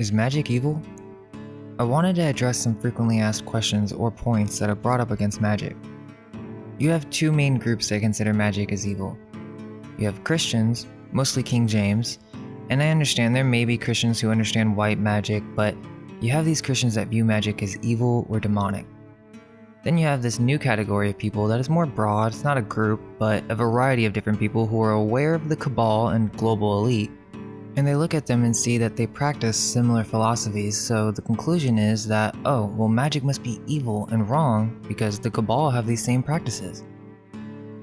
Is magic evil? I wanted to address some frequently asked questions or points that are brought up against magic. You have two main groups that consider magic as evil. You have Christians, mostly King James, and I understand there may be Christians who understand white magic, but you have these Christians that view magic as evil or demonic. Then you have this new category of people that is more broad. It's not a group, but a variety of different people who are aware of the cabal and global elite, and they look at them and see that they practice similar philosophies, so the conclusion is that, oh, well, magic must be evil and wrong because the cabal have these same practices.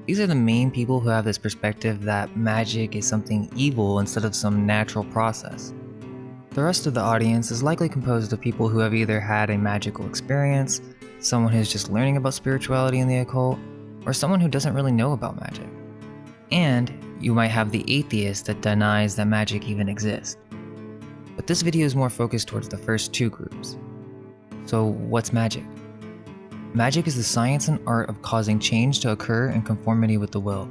These are the main people who have this perspective that magic is something evil instead of some natural process. The rest of the audience is likely composed of people who have either had a magical experience, someone who's just learning about spirituality and the occult, or someone who doesn't really know about magic. And you might have the atheist that denies that magic even exists. But this video is more focused towards the first two groups. So what's magic? Magic is the science and art of causing change to occur in conformity with the will.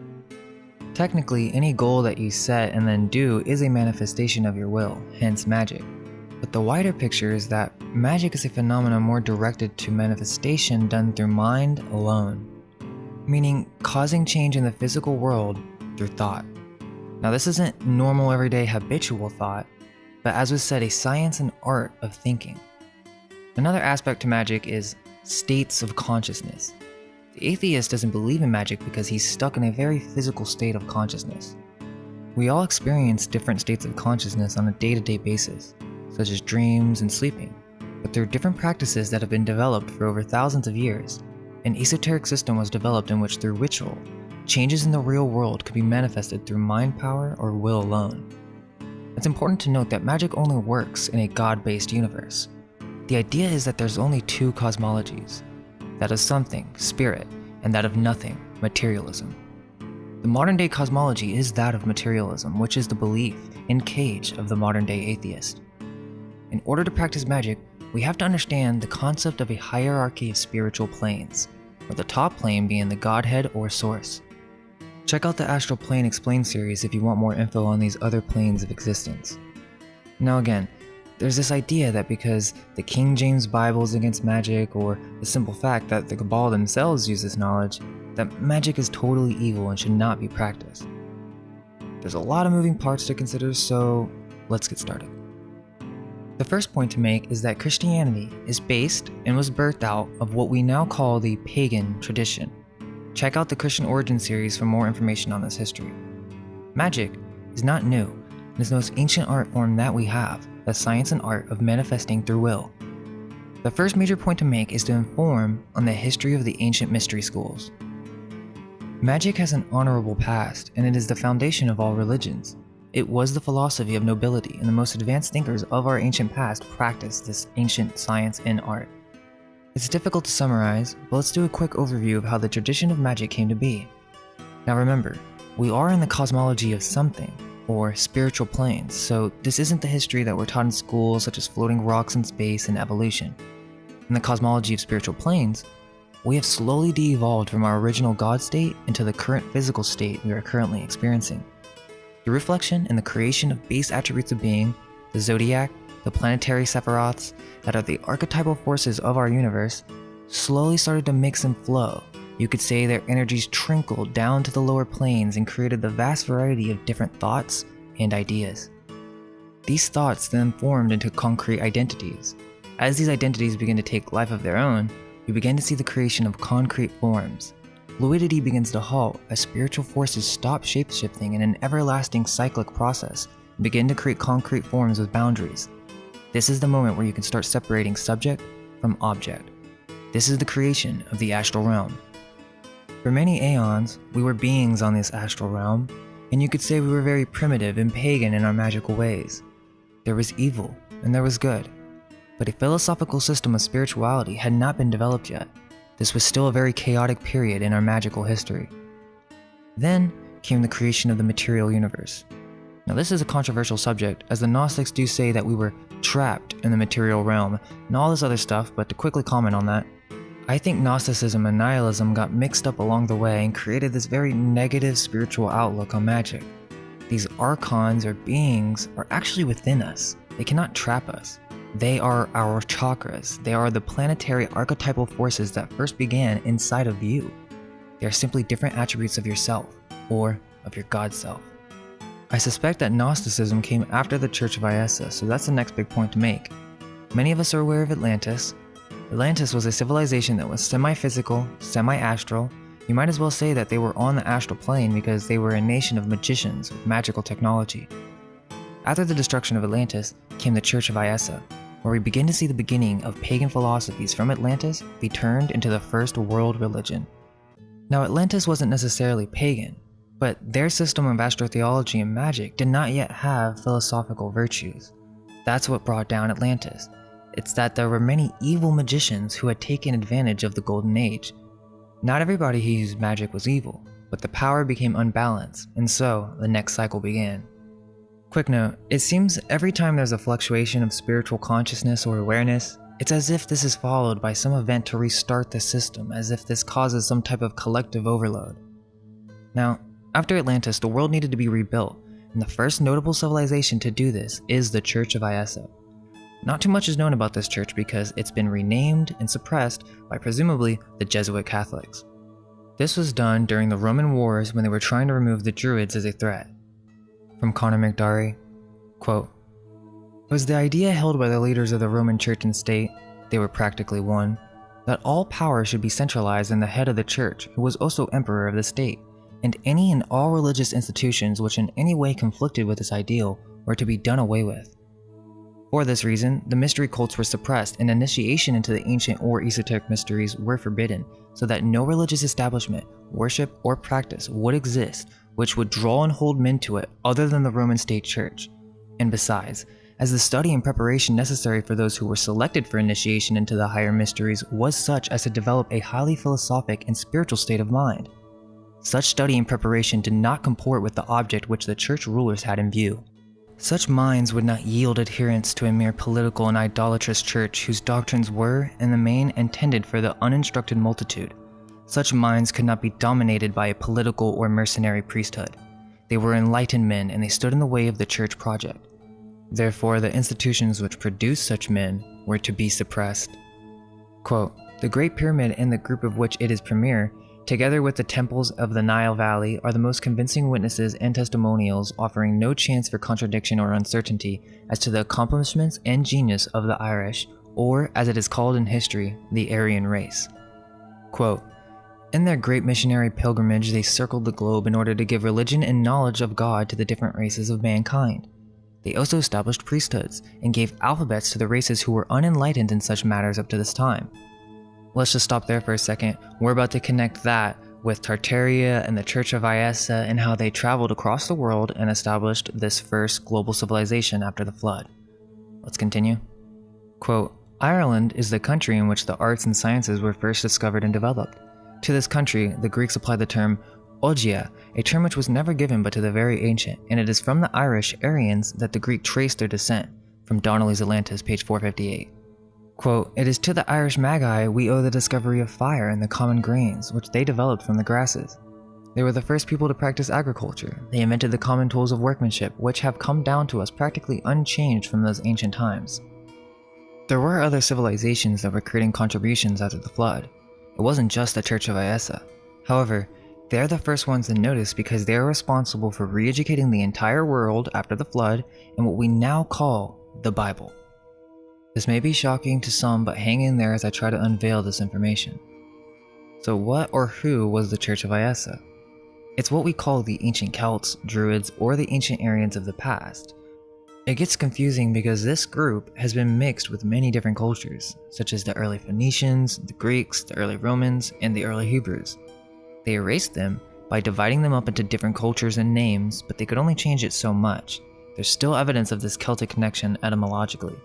Technically, any goal that you set and then do is a manifestation of your will, hence magic. But the wider picture is that magic is a phenomenon more directed to manifestation done through mind alone, meaning causing change in the physical world through thought. Now this isn't normal everyday habitual thought, but as was said, a science and art of thinking. Another aspect to magic is states of consciousness. The atheist doesn't believe in magic because he's stuck in a very physical state of consciousness. We all experience different states of consciousness on a day-to-day basis, such as dreams and sleeping, but there are different practices that have been developed for over thousands of years. An esoteric system was developed in which through ritual, changes in the real world could be manifested through mind power or will alone. It's important to note that magic only works in a God-based universe. The idea is that there's only two cosmologies, that of something, spirit, and that of nothing, materialism. The modern-day cosmology is that of materialism, which is the belief in cage of the modern-day atheist. In order to practice magic, we have to understand the concept of a hierarchy of spiritual planes, with the top plane being the Godhead or Source. Check out the Astral Plane Explained series if you want more info on these other planes of existence. Now again, there's this idea that because the King James Bible is against magic, or the simple fact that the Cabal themselves use this knowledge, that magic is totally evil and should not be practiced. There's a lot of moving parts to consider, so let's get started. The first point to make is that Christianity is based and was birthed out of what we now call the pagan tradition. Check out the Christian Origin series for more information on this history. Magic is not new and is the most ancient art form that we have, the science and art of manifesting through will. The first major point to make is to inform on the history of the ancient mystery schools. Magic has an honorable past, and it is the foundation of all religions. It was the philosophy of nobility, and the most advanced thinkers of our ancient past practiced this ancient science and art. It's difficult to summarize, but let's do a quick overview of how the tradition of magic came to be. Now remember, we are in the cosmology of something, or spiritual planes, so this isn't the history that we're taught in school, such as floating rocks in space and evolution. In the cosmology of spiritual planes, we have slowly de-evolved from our original God state into the current physical state we are currently experiencing. The reflection and the creation of base attributes of being, the zodiac, the planetary sephiroths that are the archetypal forces of our universe, slowly started to mix and flow. You could say their energies trickled down to the lower planes and created the vast variety of different thoughts and ideas. These thoughts then formed into concrete identities. As these identities begin to take life of their own, we begin to see the creation of concrete forms. Fluidity begins to halt as spiritual forces stop shape-shifting in an everlasting cyclic process and begin to create concrete forms with boundaries. This is the moment where you can start separating subject from object. This is the creation of the astral realm. For many aeons, we were beings on this astral realm, and you could say we were very primitive and pagan in our magical ways. There was evil, and there was good, but a philosophical system of spirituality had not been developed yet. This was still a very chaotic period in our magical history. Then came the creation of the material universe. Now this is a controversial subject, as the Gnostics do say that we were trapped in the material realm and all this other stuff, but to quickly comment on that, I think Gnosticism and nihilism got mixed up along the way and created this very negative spiritual outlook on magic. These archons or beings are actually within us. They cannot trap us. They are our chakras. They are the planetary archetypal forces that first began inside of you. They are simply different attributes of yourself, or of your God self. I suspect that Gnosticism came after the Church of Iesa, so that's the next big point to make. Many of us are aware of Atlantis. Atlantis was a civilization that was semi-physical, semi-astral. You might as well say that they were on the astral plane because they were a nation of magicians with magical technology. After the destruction of Atlantis came the Church of Iesa, where we begin to see the beginning of pagan philosophies from Atlantis be turned into the first world religion. Now, Atlantis wasn't necessarily pagan, but their system of astrotheology and magic did not yet have philosophical virtues. That's what brought down Atlantis. It's that there were many evil magicians who had taken advantage of the Golden Age. Not everybody who used magic was evil, but the power became unbalanced, and so the next cycle began. Quick note, it seems every time there's a fluctuation of spiritual consciousness or awareness, it's as if this is followed by some event to restart the system, as if this causes some type of collective overload. Now, after Atlantis, the world needed to be rebuilt, and the first notable civilization to do this is the Church of Iesa. Not too much is known about this church because it's been renamed and suppressed by presumably the Jesuit Catholics. This was done during the Roman Wars when they were trying to remove the Druids as a threat. From Connor McDarry, quote, "It was the idea held by the leaders of the Roman Church and State, they were practically one, that all power should be centralized in the head of the Church, who was also Emperor of the State, and any and all religious institutions which in any way conflicted with this ideal were to be done away with. For this reason, the mystery cults were suppressed and initiation into the ancient or esoteric mysteries were forbidden, so that no religious establishment, worship, or practice would exist which would draw and hold men to it other than the Roman State Church. And besides, as the study and preparation necessary for those who were selected for initiation into the higher mysteries was such as to develop a highly philosophic and spiritual state of mind. Such study and preparation did not comport with the object which the church rulers had in view. Such minds would not yield adherence to a mere political and idolatrous church whose doctrines were, in the main, intended for the uninstructed multitude. Such minds could not be dominated by a political or mercenary priesthood. They were enlightened men and they stood in the way of the church project. Therefore, the institutions which produced such men were to be suppressed." Quote, "The Great Pyramid and the group of which it is premier, together with the temples of the Nile Valley, are the most convincing witnesses and testimonials, offering no chance for contradiction or uncertainty as to the accomplishments and genius of the Irish, or, as it is called in history, the Aryan race." Quote, "In their great missionary pilgrimage, they circled the globe in order to give religion and knowledge of God to the different races of mankind. They also established priesthoods and gave alphabets to the races who were unenlightened in such matters up to this time." Let's just stop there for a second. We're about to connect that with Tartaria and the Church of Iesa and how they traveled across the world and established this first global civilization after the flood. Let's continue. Quote, "Ireland is the country in which the arts and sciences were first discovered and developed. To this country, the Greeks applied the term ogia, a term which was never given but to the very ancient, and it is from the Irish Aryans that the Greek traced their descent, from Donnelly's Atlantis, page 458. Quote, "It is to the Irish Magi we owe the discovery of fire and the common grains, which they developed from the grasses. They were the first people to practice agriculture. They invented the common tools of workmanship, which have come down to us practically unchanged from those ancient times." There were other civilizations that were creating contributions after the flood. It wasn't just the Church of Iesa. However, they're the first ones to notice because they're responsible for re-educating the entire world after the flood in what we now call the Bible. This may be shocking to some, but hang in there as I try to unveil this information. So what or who was the Church of Iesa? It's what we call the ancient Celts, Druids, or the ancient Aryans of the past. It gets confusing because this group has been mixed with many different cultures, such as the early Phoenicians, the Greeks, the early Romans, and the early Hebrews. They erased them by dividing them up into different cultures and names, but they could only change it so much. There's still evidence of this Celtic connection etymologically.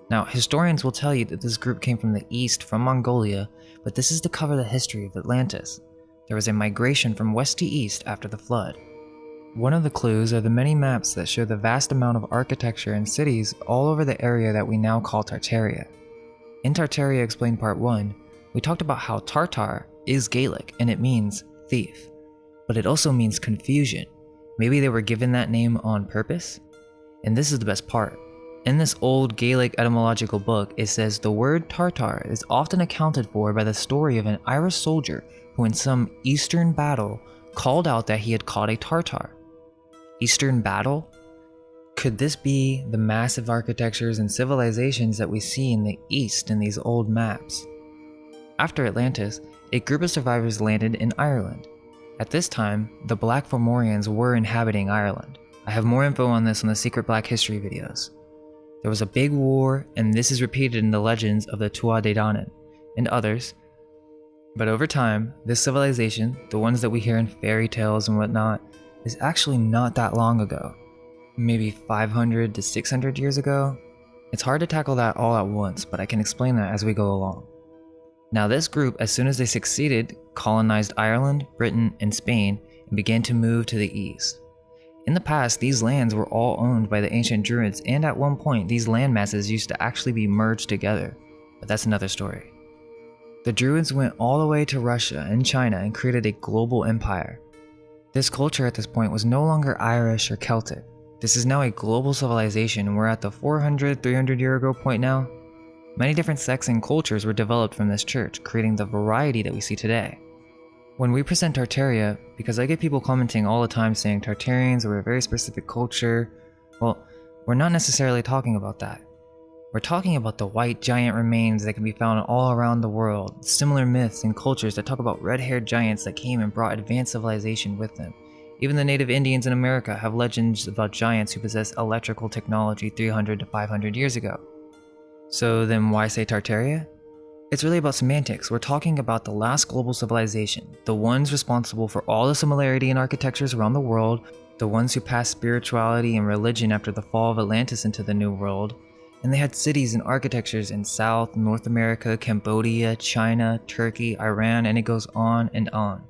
Now, historians will tell you that this group came from the east, from Mongolia, but this is to cover the history of Atlantis. There was a migration from west to east after the flood. One of the clues are the many maps that show the vast amount of architecture and cities all over the area that we now call Tartaria. In Tartaria Explained Part 1, we talked about how Tartar is Gaelic and it means thief, but it also means confusion. Maybe they were given that name on purpose? And this is the best part. In this old Gaelic etymological book, it says the word Tartar is often accounted for by the story of an Irish soldier who in some eastern battle called out that he had caught a Tartar. Eastern battle? Could this be the massive architectures and civilizations that we see in the east in these old maps? After Atlantis, a group of survivors landed in Ireland. At this time, the Black Fomorians were inhabiting Ireland. I have more info on this on the Secret Black History videos. There was a big war, and this is repeated in the legends of the Tuatha Dé Danann and others. But over time, this civilization, the ones that we hear in fairy tales and whatnot, is actually not that long ago. Maybe 500 to 600 years ago? It's hard to tackle that all at once, but I can explain that as we go along. Now this group, as soon as they succeeded, colonized Ireland, Britain, and Spain, and began to move to the east. In the past, these lands were all owned by the ancient Druids, and at one point, these land masses used to actually be merged together, but that's another story. The Druids went all the way to Russia and China and created a global empire. This culture at this point was no longer Irish or Celtic. This is now a global civilization, and we're at the 400-300 year ago point now. Many different sects and cultures were developed from this church, creating the variety that we see today. When we present Tartaria, because I get people commenting all the time saying Tartarians are a very specific culture, well, we're not necessarily talking about that. We're talking about the white giant remains that can be found all around the world, similar myths and cultures that talk about red-haired giants that came and brought advanced civilization with them. Even the native Indians in America have legends about giants who possess electrical technology 300 to 500 years ago. So then why say Tartaria? It's really about semantics. We're talking about the last global civilization, the ones responsible for all the similarity in architectures around the world, the ones who passed spirituality and religion after the fall of Atlantis into the New World, and they had cities and architectures in South, North America, Cambodia, China, Turkey, Iran, and it goes on and on.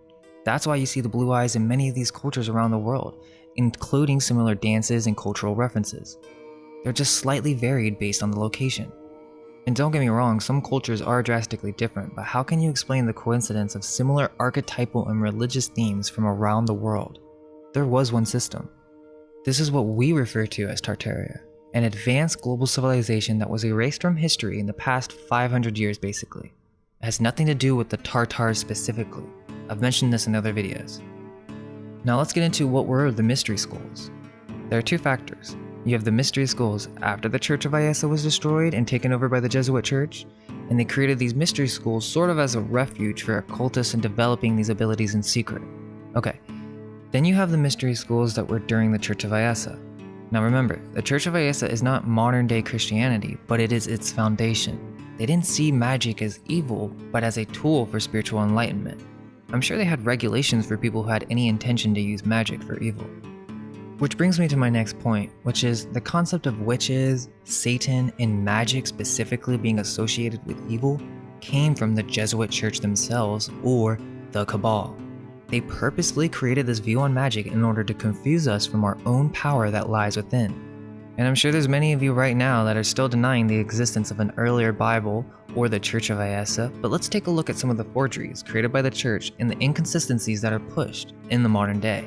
That's why you see the blue eyes in many of these cultures around the world, including similar dances and cultural references. They're just slightly varied based on the location. And don't get me wrong, some cultures are drastically different, but how can you explain the coincidence of similar archetypal and religious themes from around the world? There was one system. This is what we refer to as Tartaria, an advanced global civilization that was erased from history in the past 500 years basically. It has nothing to do with the Tartars specifically. I've mentioned this in other videos. Now let's get into what were the mystery schools. There are two factors. You have the mystery schools after the Church of Iesa was destroyed and taken over by the Jesuit Church, and they created these mystery schools sort of as a refuge for occultists in developing these abilities in secret. Okay, then you have the mystery schools that were during the Church of Iesa. Now remember, the Church of Iesa is not modern day Christianity, but it is its foundation. They didn't see magic as evil, but as a tool for spiritual enlightenment. I'm sure they had regulations for people who had any intention to use magic for evil. Which brings me to my next point, which is the concept of witches, Satan, and magic specifically being associated with evil came from the Jesuit Church themselves, or the Cabal. They purposefully created this view on magic in order to confuse us from our own power that lies within. And I'm sure there's many of you right now that are still denying the existence of an earlier Bible or the Church of Iesa, but let's take a look at some of the forgeries created by the church and the inconsistencies that are pushed in the modern day.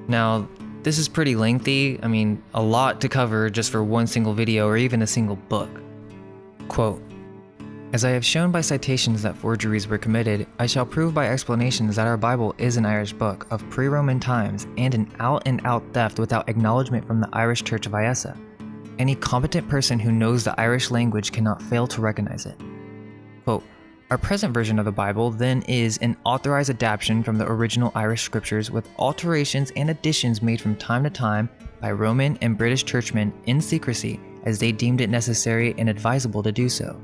Now, this is pretty lengthy, a lot to cover just for one single video or even a single book. Quote, "As I have shown by citations that forgeries were committed, I shall prove by explanations that our Bible is an Irish book of pre-Roman times and an out-and-out theft without acknowledgement from the Irish Church of Iesa. Any competent person who knows the Irish language cannot fail to recognize it." Quote, "Our present version of the Bible then is an authorized adaptation from the original Irish scriptures with alterations and additions made from time to time by Roman and British churchmen in secrecy as they deemed it necessary and advisable to do so."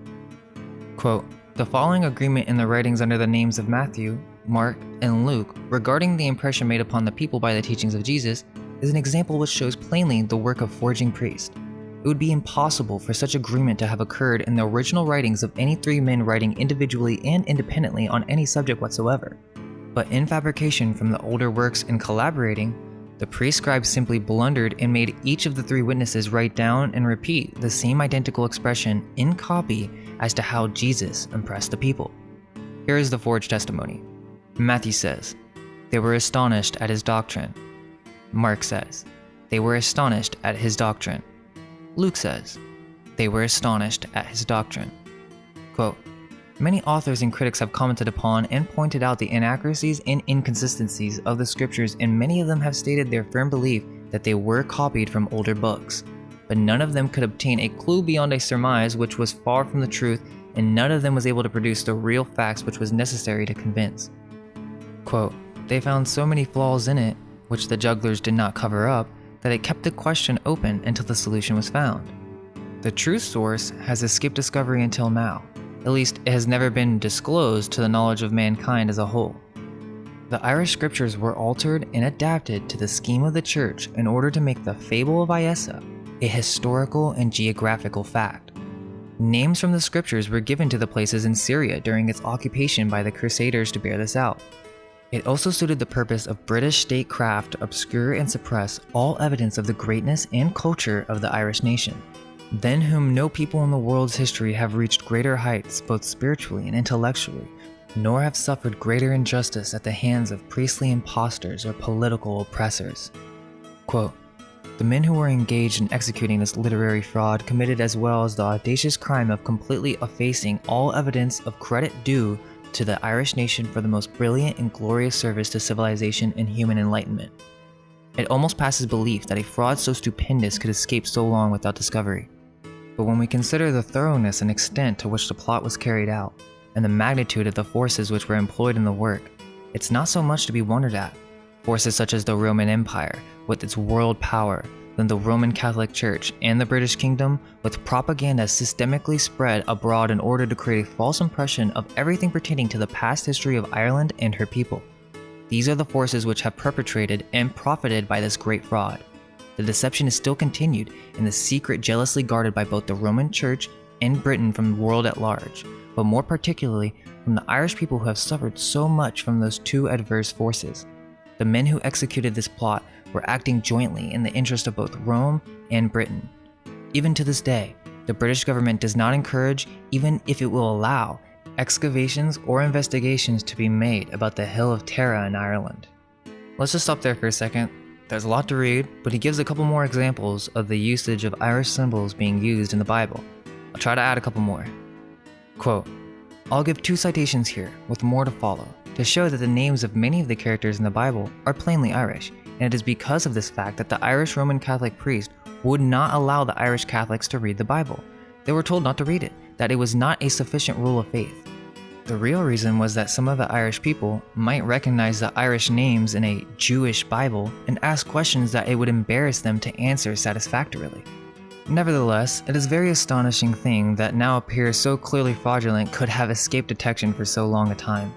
Quote, "The following agreement in the writings under the names of Matthew, Mark, and Luke regarding the impression made upon the people by the teachings of Jesus is an example which shows plainly the work of forging priests. It would be impossible for such agreement to have occurred in the original writings of any three men writing individually and independently on any subject whatsoever. But in fabrication from the older works and collaborating, the pre-scribes simply blundered and made each of the three witnesses write down and repeat the same identical expression in copy as to how Jesus impressed the people. Here is the forged testimony. Matthew says, "They were astonished at his doctrine." Mark says, "They were astonished at his doctrine." Luke says, "They were astonished at his doctrine." Quote, "Many authors and critics have commented upon and pointed out the inaccuracies and inconsistencies of the scriptures, and many of them have stated their firm belief that they were copied from older books. But none of them could obtain a clue beyond a surmise which was far from the truth, and none of them was able to produce the real facts which was necessary to convince." Quote, "They found so many flaws in it, which the jugglers did not cover up, that it kept the question open until the solution was found. The true source has escaped discovery until now. At least it has never been disclosed to the knowledge of mankind as a whole. The Irish scriptures were altered and adapted to the scheme of the church in order to make the fable of Iesa a historical and geographical fact. Names from the scriptures were given to the places in Syria during its occupation by the Crusaders to bear this out. It also suited the purpose of British statecraft to obscure and suppress all evidence of the greatness and culture of the Irish nation, than whom no people in the world's history have reached greater heights both spiritually and intellectually, nor have suffered greater injustice at the hands of priestly impostors or political oppressors." Quote, "The men who were engaged in executing this literary fraud committed as well as the audacious crime of completely effacing all evidence of credit due to the Irish nation for the most brilliant and glorious service to civilization and human enlightenment. It almost passes belief that a fraud so stupendous could escape so long without discovery. But when we consider the thoroughness and extent to which the plot was carried out, and the magnitude of the forces which were employed in the work, it's not so much to be wondered at. Forces such as the Roman Empire, with its world power, then the Roman Catholic Church, and the British Kingdom, with propaganda systemically spread abroad in order to create a false impression of everything pertaining to the past history of Ireland and her people. These are the forces which have perpetrated and profited by this great fraud. The deception is still continued, and the secret jealously guarded by both the Roman Church and Britain from the world at large, but more particularly from the Irish people who have suffered so much from those two adverse forces. The men who executed this plot were acting jointly in the interest of both Rome and Britain. Even to this day, the British government does not encourage, even if it will allow, excavations or investigations to be made about the Hill of Tara in Ireland." Let's just stop there for a second. There's a lot to read, but he gives a couple more examples of the usage of Irish symbols being used in the Bible. I'll try to add a couple more. Quote, "I'll give 2 citations here, with more to follow, to show that the names of many of the characters in the Bible are plainly Irish, and it is because of this fact that the Irish Roman Catholic priest would not allow the Irish Catholics to read the Bible. They were told not to read it, that it was not a sufficient rule of faith. The real reason was that some of the Irish people might recognize the Irish names in a Jewish Bible and ask questions that it would embarrass them to answer satisfactorily. Nevertheless, it is a very astonishing thing that now appears so clearly fraudulent could have escaped detection for so long a time.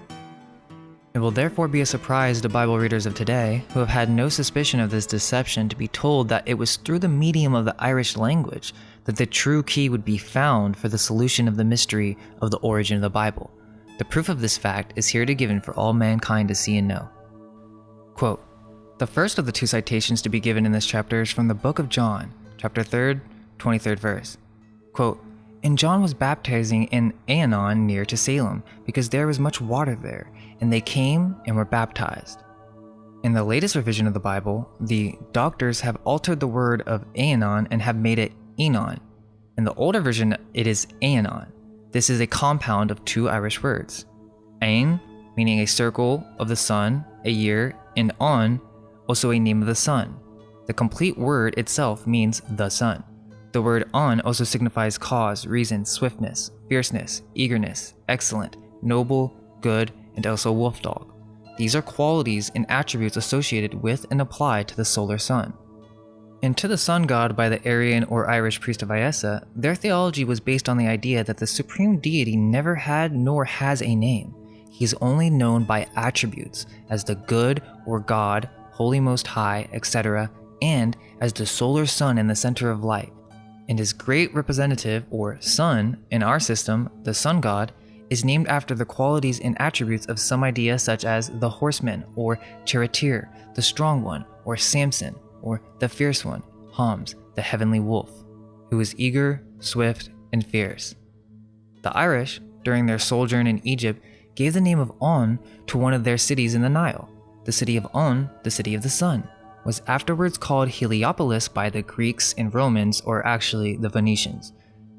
It will therefore be a surprise to Bible readers of today, who have had no suspicion of this deception, to be told that it was through the medium of the Irish language that the true key would be found for the solution of the mystery of the origin of the Bible. The proof of this fact is here given for all mankind to see and know. Quote, "The first of the 2 citations to be given in this chapter is from the book of John, chapter 3, 23rd verse. Quote, "And John was baptizing in Aenon near to Salem, because there was much water there, and they came and were baptized." In the latest revision of the Bible, the doctors have altered the word of Aenon and have made it Enon. In the older version, it is Aenon. This is a compound of 2 Irish words. Ain, meaning a circle of the sun, a year, and on, also a name of the sun. The complete word itself means the sun. The word on also signifies cause, reason, swiftness, fierceness, eagerness, excellent, noble, good, and also wolf dog. These are qualities and attributes associated with and applied to the solar sun. And to the sun god by the Aryan or Irish priest of Iesa, their theology was based on the idea that the supreme deity never had nor has a name. He is only known by attributes as the good or God, holy most high, etc., and as the solar sun in the center of light. And his great representative, or sun, in our system, the sun god, is named after the qualities and attributes of some idea such as the horseman, or charioteer, the strong one, or Samson, or the fierce one, Homs, the heavenly wolf, who is eager, swift, and fierce. The Irish, during their sojourn in Egypt, gave the name of On to one of their cities in the Nile, the city of On, the city of the sun, was afterwards called Heliopolis by the Greeks and Romans, or actually the Phoenicians.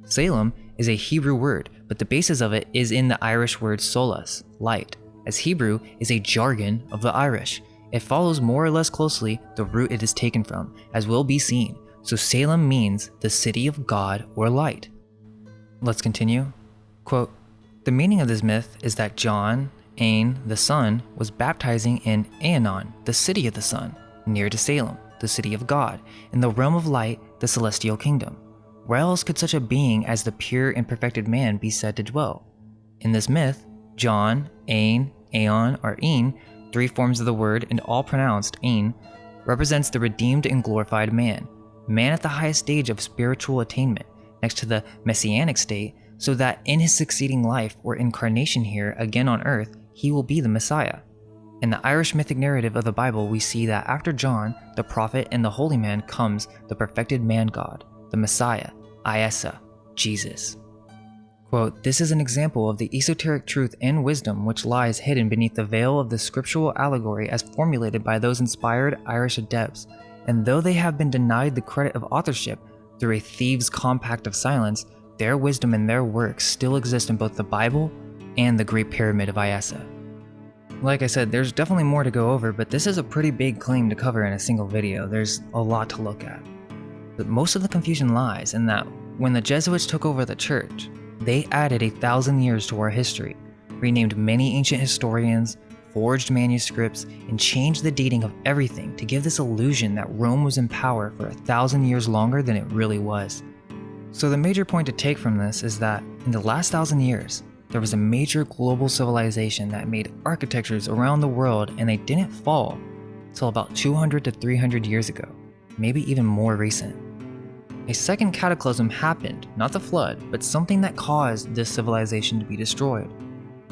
Salem is a Hebrew word, but the basis of it is in the Irish word solas, light, as Hebrew is a jargon of the Irish. It follows more or less closely the root it is taken from, as will be seen, so Salem means the city of God or light. Let's continue. Quote, "The meaning of this myth is that John, Ain, the sun, was baptizing in Aenon, the city of the sun, near to Salem, the city of God, in the realm of light, the celestial kingdom. Where else could such a being as the pure and perfected man be said to dwell? In this myth, John, Ain, Aeon, or Ein, three forms of the word and all pronounced Ein, represents the redeemed and glorified man at the highest stage of spiritual attainment, next to the messianic state, so that in his succeeding life or incarnation here again on earth, he will be the Messiah. In the Irish mythic narrative of the Bible, we see that after John, the prophet and the holy man, comes the perfected man God, the Messiah, Iesa, Jesus." Quote, "This is an example of the esoteric truth and wisdom which lies hidden beneath the veil of the scriptural allegory as formulated by those inspired Irish adepts, and though they have been denied the credit of authorship through a thieves' compact of silence, their wisdom and their works still exist in both the Bible and the Great Pyramid of Iesa." Like I said, there's definitely more to go over, but this is a pretty big claim to cover in a single video. There's a lot to look at. But most of the confusion lies in that when the Jesuits took over the church, they added 1,000 years to our history, renamed many ancient historians, forged manuscripts, and changed the dating of everything to give this illusion that Rome was in power for 1,000 years longer than it really was. So the major point to take from this is that in the last 1,000 years, there was a major global civilization that made architectures around the world, and they didn't fall till about 200 to 300 years ago, maybe even more recent. A second cataclysm happened, not the flood, but something that caused this civilization to be destroyed.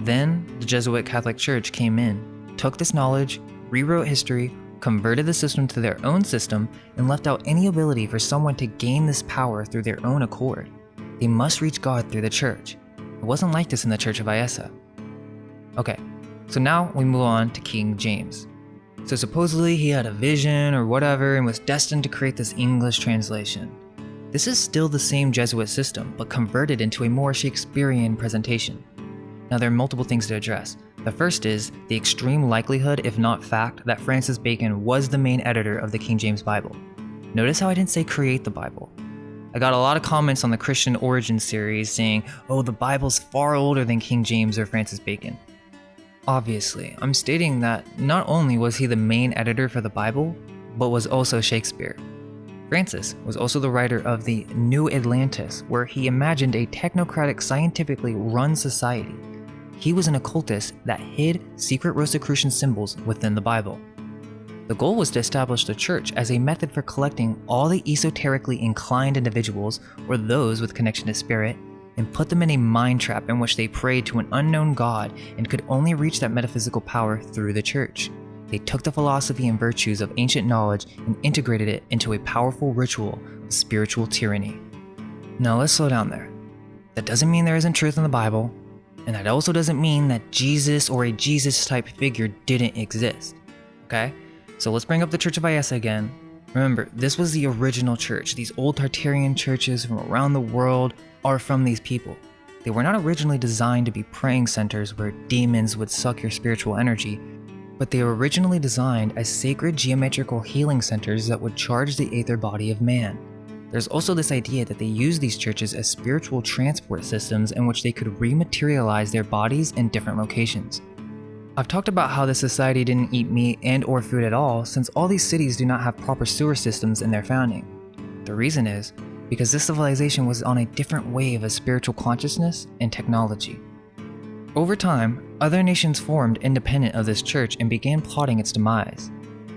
Then, the Jesuit Catholic Church came in, took this knowledge, rewrote history, converted the system to their own system, and left out any ability for someone to gain this power through their own accord. They must reach God through the church. It wasn't like this in the Church of Iesa. Okay, so now we move on to King James. So supposedly he had a vision or whatever and was destined to create this English translation. This is still the same Jesuit system, but converted into a more Shakespearean presentation. Now there are multiple things to address. The first is the extreme likelihood, if not fact, that Francis Bacon was the main editor of the King James Bible. Notice how I didn't say create the Bible. I got a lot of comments on the Christian Origins series saying, oh, the Bible's far older than King James or Francis Bacon. Obviously, I'm stating that not only was he the main editor for the Bible, but was also Shakespeare. Francis was also the writer of the New Atlantis, where he imagined a technocratic, scientifically run society. He was an occultist that hid secret Rosicrucian symbols within the Bible. The goal was to establish the church as a method for collecting all the esoterically inclined individuals, or those with connection to spirit, and put them in a mind trap in which they prayed to an unknown God and could only reach that metaphysical power through the church. They took the philosophy and virtues of ancient knowledge and integrated it into a powerful ritual of spiritual tyranny. Now let's slow down there. That doesn't mean there isn't truth in the Bible, and that also doesn't mean that Jesus or a Jesus-type figure didn't exist, okay? So let's bring up the Church of Iesa again. Remember, this was the original church. These old Tartarian churches from around the world are from these people. They were not originally designed to be praying centers where demons would suck your spiritual energy, but they were originally designed as sacred geometrical healing centers that would charge the aether body of man. There's also this idea that they used these churches as spiritual transport systems in which they could rematerialize their bodies in different locations. I've talked about how this society didn't eat meat and or food at all, since all these cities do not have proper sewer systems in their founding. The reason is because this civilization was on a different wave of spiritual consciousness and technology. Over time, other nations formed independent of this church and began plotting its demise.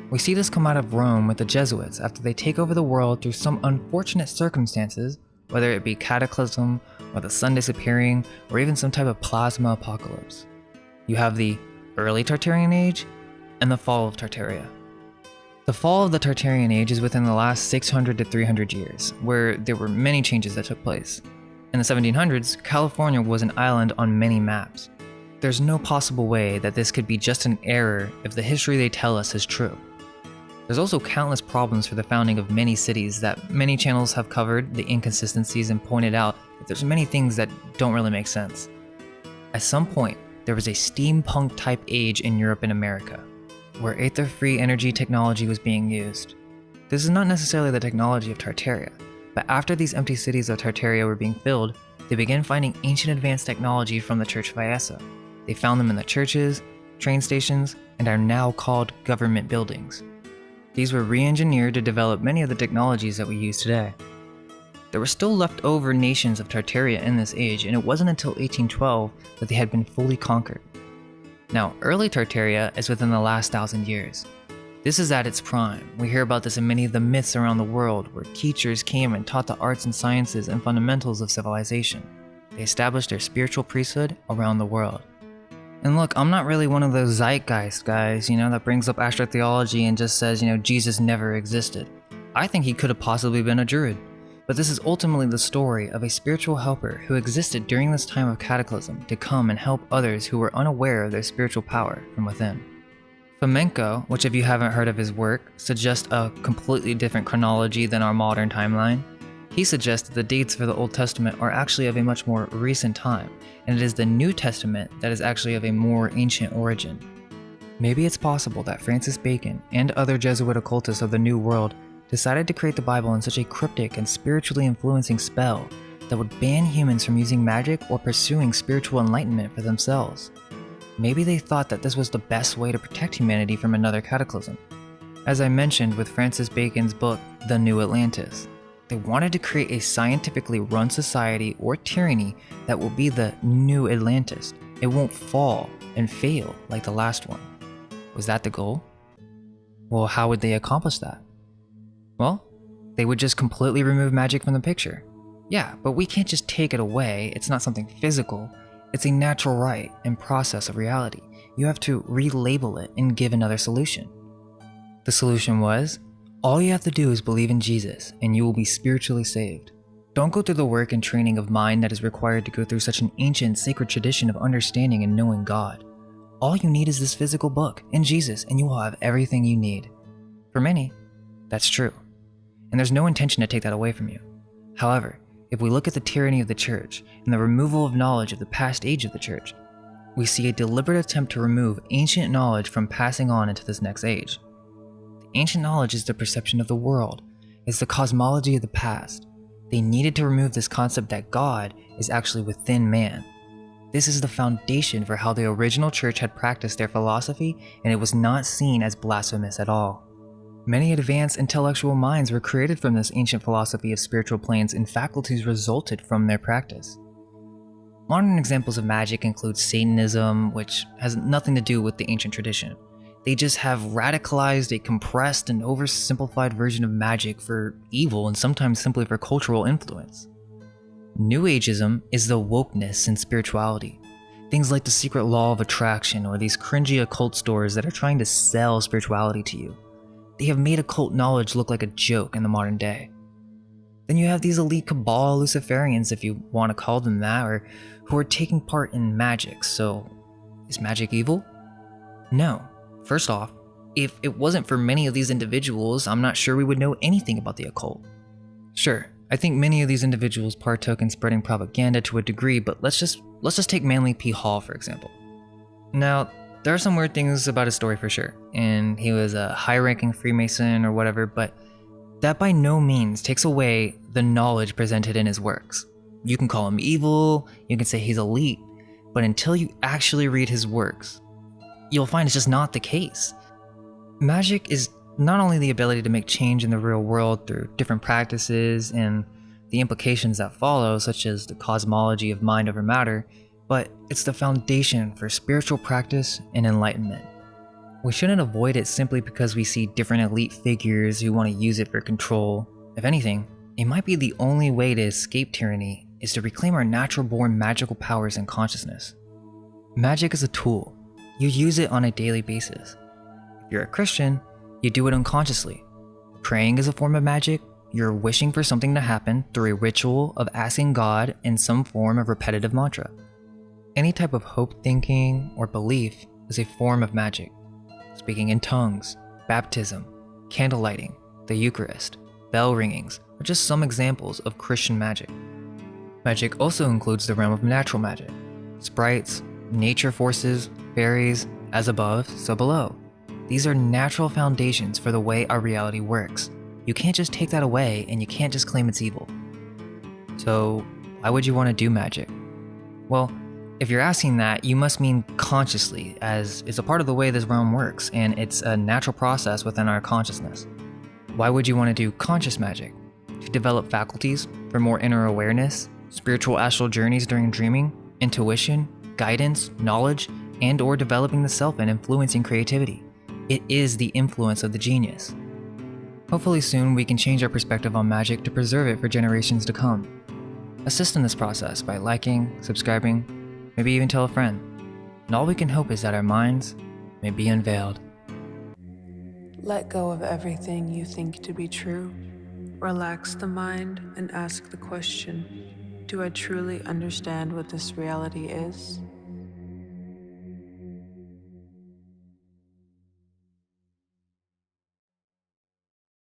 We see this come out of Rome with the Jesuits after they take over the world through some unfortunate circumstances, whether it be cataclysm, or the sun disappearing, or even some type of plasma apocalypse. You have the early Tartarian Age and the fall of Tartaria. The fall of the Tartarian Age is within the last 600 to 300 years, where there were many changes that took place. In the 1700s, California was an island on many maps. There's no possible way that this could be just an error if the history they tell us is true. There's also countless problems for the founding of many cities that many channels have covered the inconsistencies and pointed out that there's many things that don't really make sense. At some point, there was a steampunk type age in Europe and America, where aether-free energy technology was being used. This is not necessarily the technology of Tartaria, but after these empty cities of Tartaria were being filled, they began finding ancient advanced technology from the Church of Iesa. They found them in the churches, train stations, and are now called government buildings. These were re-engineered to develop many of the technologies that we use today. There were still leftover nations of Tartaria in this age, and it wasn't until 1812 that they had been fully conquered. Now, early Tartaria is within the last 1,000 years. This is at its prime. We hear about this in many of the myths around the world, where teachers came and taught the arts and sciences and fundamentals of civilization. They established their spiritual priesthood around the world. And look, I'm not really one of those zeitgeist guys, that brings up astrotheology and just says, Jesus never existed. I think he could have possibly been a druid. But this is ultimately the story of a spiritual helper who existed during this time of cataclysm to come and help others who were unaware of their spiritual power from within. Fomenko, which if you haven't heard of his work, suggests a completely different chronology than our modern timeline. He suggests that the dates for the Old Testament are actually of a much more recent time, and it is the New Testament that is actually of a more ancient origin. Maybe it's possible that Francis Bacon and other Jesuit occultists of the New World decided to create the Bible in such a cryptic and spiritually influencing spell that would ban humans from using magic or pursuing spiritual enlightenment for themselves. Maybe they thought that this was the best way to protect humanity from another cataclysm. As I mentioned with Francis Bacon's book, The New Atlantis, they wanted to create a scientifically run society or tyranny that will be the New Atlantis. It won't fall and fail like the last one. Was that the goal? Well, how would they accomplish that? Well, they would just completely remove magic from the picture. Yeah, but we can't just take it away. It's not something physical. It's a natural right and process of reality. You have to relabel it and give another solution. The solution was, all you have to do is believe in Jesus and you will be spiritually saved. Don't go through the work and training of mind that is required to go through such an ancient, sacred tradition of understanding and knowing God. All you need is this physical book and Jesus, and you will have everything you need. For many, that's true. And there's no intention to take that away from you. However, if we look at the tyranny of the church and the removal of knowledge of the past age of the church, we see a deliberate attempt to remove ancient knowledge from passing on into this next age. The ancient knowledge is the perception of the world, it's the cosmology of the past. They needed to remove this concept that God is actually within man. This is the foundation for how the original church had practiced their philosophy, and it was not seen as blasphemous at all. Many advanced intellectual minds were created from this ancient philosophy of spiritual planes, and faculties resulted from their practice. Modern examples of magic include Satanism, which has nothing to do with the ancient tradition. They just have radicalized a compressed and oversimplified version of magic for evil and sometimes simply for cultural influence. New Ageism is the wokeness in spirituality. Things like the secret law of attraction or these cringy occult stores that are trying to sell spirituality to you. They have made occult knowledge look like a joke in the modern day. Then you have these elite cabal Luciferians, if you want to call them that, or who are taking part in magic. So, is magic evil? No. First off, if it wasn't for many of these individuals, I'm not sure we would know anything about the occult. Sure, I think many of these individuals partook in spreading propaganda to a degree, but let's just take Manly P. Hall for example. Now, there are some weird things about his story for sure, and he was a high-ranking Freemason or whatever, but that by no means takes away the knowledge presented in his works. You can call him evil, you can say he's elite, but until you actually read his works, you'll find it's just not the case. Magic is not only the ability to make change in the real world through different practices and the implications that follow, such as the cosmology of mind over matter, but it's the foundation for spiritual practice and enlightenment. We shouldn't avoid it simply because we see different elite figures who want to use it for control. If anything, it might be the only way to escape tyranny is to reclaim our natural-born magical powers and consciousness. Magic is a tool. You use it on a daily basis. If you're a Christian, you do it unconsciously. Praying is a form of magic. You're wishing for something to happen through a ritual of asking God in some form of repetitive mantra. Any type of hope thinking or belief is a form of magic. Speaking in tongues, baptism, Candle lighting, the Eucharist, bell ringings are just some examples of Christian magic. Magic also includes the realm of natural magic, sprites, nature forces, fairies, as above, so below. These are natural foundations for the way our reality works. You can't just take that away, and you can't just claim it's evil. So, why would you want to do magic? Well, if you're asking that, you must mean consciously, as it's a part of the way this realm works, and it's a natural process within our consciousness. Why would you want to do conscious magic? To develop faculties for more inner awareness, spiritual astral journeys during dreaming, intuition, guidance, knowledge, and/or developing the self and influencing creativity. It is the influence of the genius. Hopefully soon we can change our perspective on magic to preserve it for generations to come. Assist in this process by liking, subscribing, maybe even tell a friend. And all we can hope is that our minds may be unveiled. Let go of everything you think to be true. Relax the mind and ask the question, do I truly understand what this reality is?